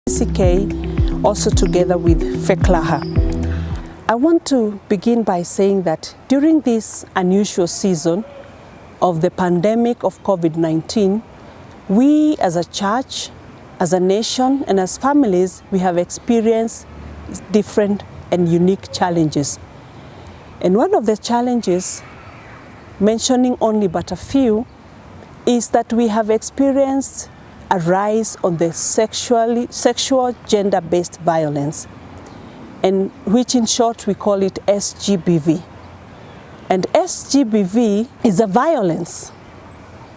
PCEA, also together with FECLAHA. I want to begin by saying that during this unusual season of the pandemic of COVID-19, we as a church, as a nation, and as families, we have experienced different and unique challenges. And one of the challenges, mentioning only but a few, is that we have experienced a rise on the sexual gender-based violence, and which in short we call it SGBV. And SGBV is a violence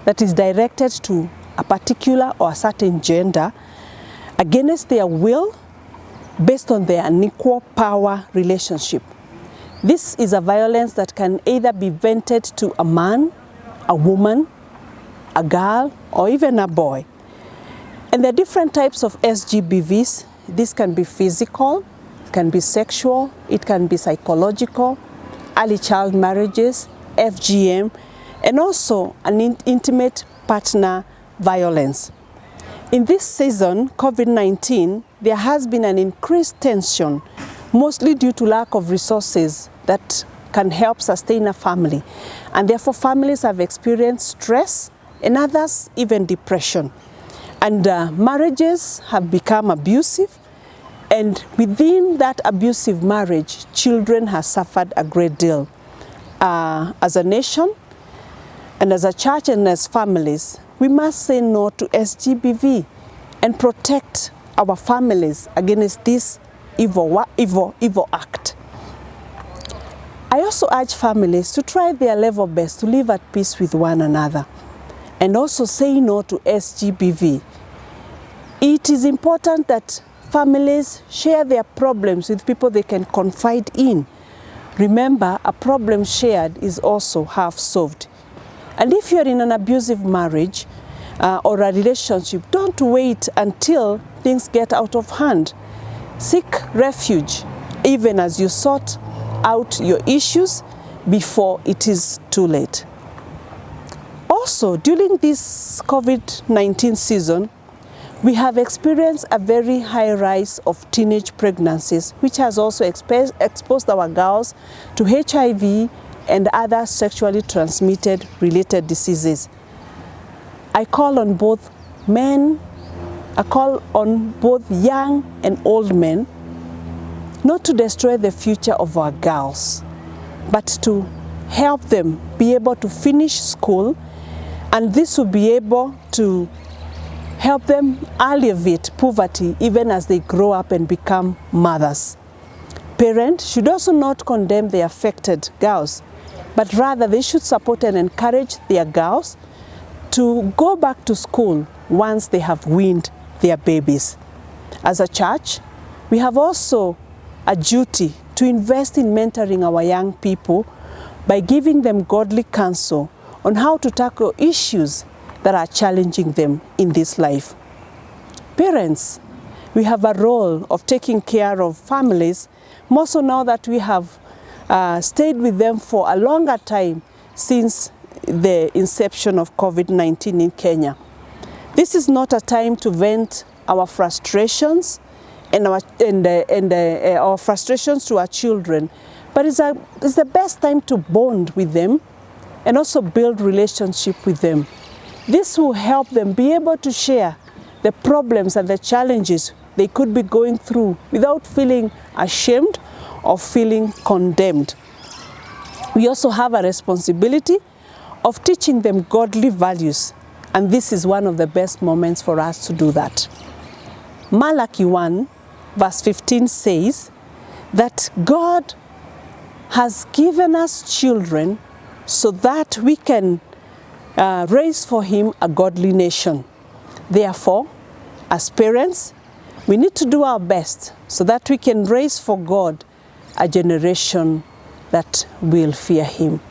that is directed to a particular or a certain gender against their will, based on their unequal power relationship. This is a violence that can either be vented to a man, a woman, a girl, or even a boy. And there are different types of SGBVs. This can be physical, it can be sexual, it can be psychological, early child marriages, FGM, and also an intimate partner violence. In this season, COVID-19, there has been an increased tension, mostly due to lack of resources that can help sustain a family. And therefore, families have experienced stress, and others even depression. And marriages have become abusive, and within that abusive marriage, children have suffered a great deal. As a nation, and as a church, and as families, we must say no to SGBV and protect our families against this evil act. I also urge families to try their level best to live at peace with one another, and also say no to SGBV. It is important that families share their problems with people they can confide in. Remember, a problem shared is also half solved. And if you're in an abusive marriage or a relationship, don't wait until things get out of hand. Seek refuge, even as you sort out your issues before it is too late. Also, during this COVID-19 season, we have experienced a very high rise of teenage pregnancies, which has also exposed our girls to HIV and other sexually transmitted related diseases. I call on both young and old men not to destroy the future of our girls, but to help them be able to finish school, and this will be able to help them alleviate poverty even as they grow up and become mothers. Parents should also not condemn the affected girls, but rather they should support and encourage their girls to go back to school once they have weaned their babies. As a church, we have also a duty to invest in mentoring our young people by giving them godly counsel on how to tackle issues that are challenging them in this life. Parents, we have a role of taking care of families, more so now that we have stayed with them for a longer time since the inception of COVID-19 in Kenya. This is not a time to vent our frustrations and our frustrations to our children, but it's the best time to bond with them and also build relationship with them. This will help them be able to share the problems and the challenges they could be going through without feeling ashamed or feeling condemned. We also have a responsibility of teaching them godly values, and this is one of the best moments for us to do that. Malachi 1 verse 15 says that God has given us children so that we can raise for him a godly nation. Therefore, as parents, we need to do our best so that we can raise for God a generation that will fear him.